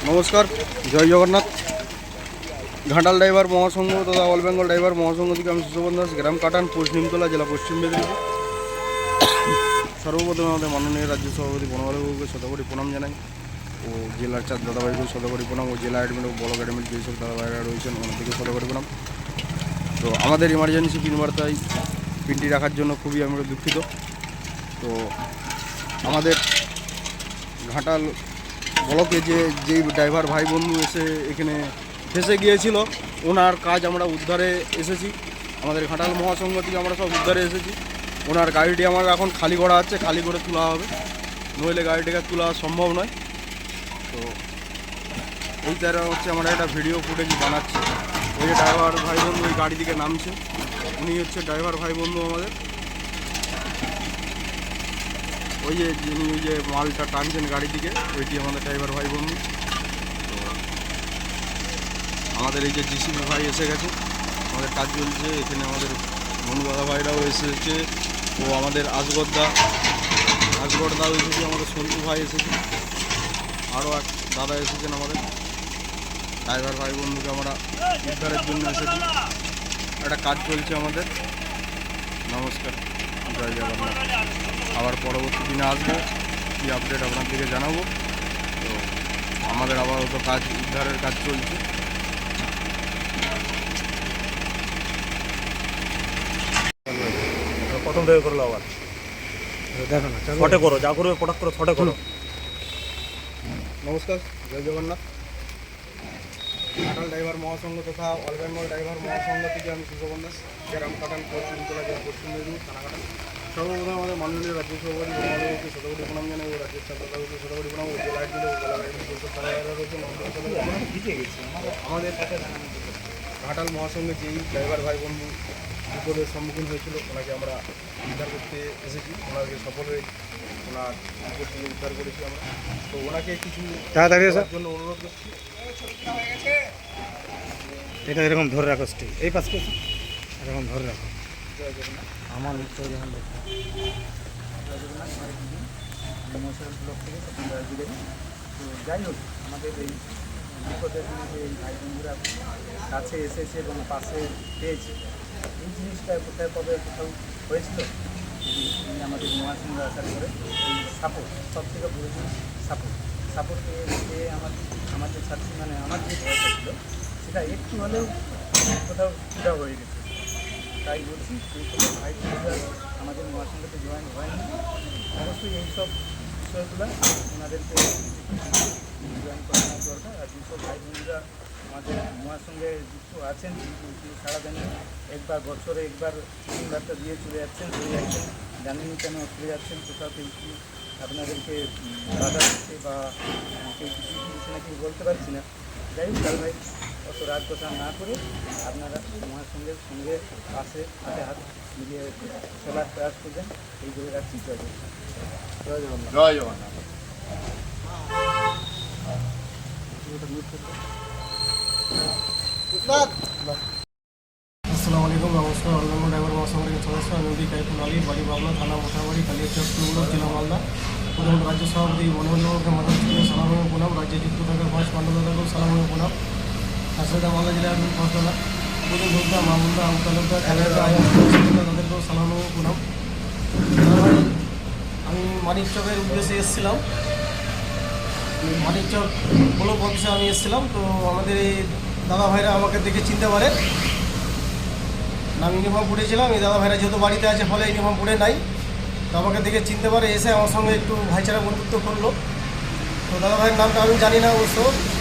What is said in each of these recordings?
নমস্কার, জয় জগন্নাথ। ঘাটাল ড্রাইভার মহাসংঘ তথা all Bengal driver মহাসংঘ থেকে আমি সুশোভন দাস, গ্রাম কাটান, পোস্ট নিমতলা, জেলা পশ্চিম মেদিনীপুর। সর্বপ্রথম আমাদের মাননীয় রাজ্য সভাপতি বনমালীবাবুকে শতকোটি প্রণাম জানাই ও জেলার চার দাদাভাইকে শতকোটি প্রণাম ও জেলা অ্যাডমিট ও ব্লক অ্যাডমিট যেসব দাদাভাইরা রয়েছেন ওনাদেরকে শতকোটি প্রণাম। তো আমাদের ইমার্জেন্সি পিনবার্তায় পিনটি রাখার জন্য খুবই আমরা দুঃখিত। তো আমাদের ঘাটাল ব্লকে যেই ড্রাইভার ভাই বন্ধু এসে এখানে ফেসে গিয়েছিল, ওনার কাজ আমরা উদ্ধারে এসেছি। আমাদের ঘাটাল মহাসংঘ থেকে আমরা সব উদ্ধারে এসেছি। ওনার গাড়িটি আমার এখন খালি করা হচ্ছে, খালি করে তোলা হবে, নইলে গাড়িটাকে তোলা সম্ভব নয়। তো এই তারা হচ্ছে আমরা একটা ভিডিও ফুটেজ বানাচ্ছি। ওই যে ড্রাইভার ভাই বন্ধু ওই গাড়ি থেকে নামছে, উনি হচ্ছে ড্রাইভার ভাই বন্ধু আমাদের। ওই যে যিনি ওই যে মালটা টানছেন গাড়ি দিকে, ওইটি আমাদের ড্রাইভার ভাই বন্ধু। তো আমাদের এই যে জিসিবি ভাই এসে গেছে, আমাদের কাজ চলছে এখানে। আমাদের বন্ধু দাদা ভাইরাও এসেছে ও আমাদের আসগরদাও এসেছে, আমাদের সন্তু ভাই এসেছে, আরও এক দাদা এসেছেন। আমাদের ড্রাইভার ভাই বন্ধুকে আমরা উদ্ধারের জন্য এসেছি। একটা কাজ চলছে আমাদের। নমস্কার, জয় জগন্নাথ। আবার পরবর্তী দিনে আসবো, কী আপডেট আপনাদেরকে জানাবো। তো আমাদের আপাতত কাজ উদ্ধারের কাজ চলছে। প্রথম থেকে করলো আবার দেখো না, ছটে করো, যা করবে পটাক করে ছটে করো। নমস্কার, জয় জগন্নাথ। ঘাটাল ড্রাইভার মহাসংঘ তথা অল বেঙ্গল ড্রাইভার মহাসংঘ থেকে আমি সুশোভন দাস, গ্রাম কাটান, পোস্ট নিমতলা, জেলা পশ্চিম মেদিনীপুর, থানা কাটান। সর্বপ্রথম আমাদের মাননীয় রাজ্য সভাপতি বনমালীবাবুকে শতকোটি প্রণাম জানাই ও রাজ্যের ছাত্রদাকে শতকোটি প্রণাম ও জেলা দিলে ও জেলা যেসব তারা রয়েছে আমাদের ঘাটাল মহাসংঘে যেই ড্রাইভার ভাই বন্ধু বিপদের সম্মুখীন হয়েছিল, ওনাকে আমরা উদ্ধার করতে এসেছি। ওনাকে সফল হয়ে ওনার বিপদ থেকে উদ্ধার করেছি আমরা। তো ওনাকে কিছু তাড়াতাড়ির জন্য অনুরোধ করছি। এটা এরকম ধরে রাখো, স্টিক এই পাশে এরকম ধরে রাখো। আমার উত্তর যেমন দেখো মশাল ব্লক থেকে তো যাই হোক, আমাদের এই বিপদের যে ভাই বন্ধুরা কাছে এসেছে এবং পাশে পেয়েছে, এই জিনিসটা কোথায় কবে কোথাও হয়েছিল। আমাদের মহাসংঘ আসার পরে এই সাপোর্ট সব থেকে বড় জিনিস, সাপোর্ট পেয়ে আমার যে ছাত্রী মানে আমার যে বয়সটা ছিল সেটা একটু হলেও কোথাও সুবিধা হয়ে গেছে। তাই বলছি সেই সব ভাই বন্ধুরা আমাদের মহাসংঘতে জয়েন হয়নি, অবশ্যই এইসব বিষয়গুলো ওনাদেরকে জয়েন করানো দরকার। আর যেসব ভাই বন্ধুরা আমাদের মহাসংঘে যুক্ত আছেন, সারা দিনে একবার বছরে একবার তিনবারটা দিয়ে চলে যাচ্ছেন, জানেন কেন চলে যাচ্ছেন, কোথাও কেউ কি আপনাদেরকে বাধা দিচ্ছে বা কেউ কিছু দিচ্ছে না, কেউ বলতে পারছি না। যাই হোক, তার ভাই অত রাগ কথা না করে আপনারা মহাসংঘের সঙ্গে পাশে হাতে হাত মিলিয়ে চলার প্রয়াস করবেন, এই বলে রাখছি। জয় জগন্নাথ। জয় জগন্নাথ। জয় জগন্নাথ। আসসালামু আলাইকুম, নমস্কার। অল বেঙ্গল ড্রাইভার মহাসংঘের সদস্য আমি উদি কাইফুল আলী, বাড়ি বাবলা, থানা মোথাবাড়ি, কালিয়াচক, জেলা মালদা। প্রথম রাজ্য সভাপতি বনমালীবাবুকে মাথা থেকে সালাম এবং প্রণাম। রাজ্যে যুক্ত থাকার ভাইস পাণ্ডবদাকেও সালাম এবং প্রণাম। তার সাথে মালদা জেলার পাঁচতলা প্রথম ভোক্তা মামুন্দা আমতালুকদার তাদেরকেও সালাম এবং প্রণাম। আমি মানিকচকের উদ্দেশ্যে এসেছিলাম, মানিকচক ব্লক অফিসে আমি এসেছিলাম। তো আমাদের এই দাদা ভাইরা আমাকে দেখে চিনতে পারে, আমি ইউনিফর্ম পরেছিলাম। এই দাদা ভাইরা যেহেতু বাড়িতে আছে ফলে ইউনিফর্ম পরে নাই, তো আমাকে দেখে চিনতে পারে, এসে আমার সঙ্গে একটু ভাইচারা বন্ধুত্ব করলো। তো দাদা ভাইয়ের নামটা আমি জানি না, অবশ্য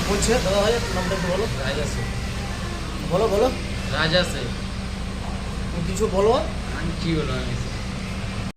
বলছে। দাদা ভাইয়ের নামটা একটু বলো। রাজা সে বলো রাজা সে কিছু বলো। আমি কি বলবো, আমি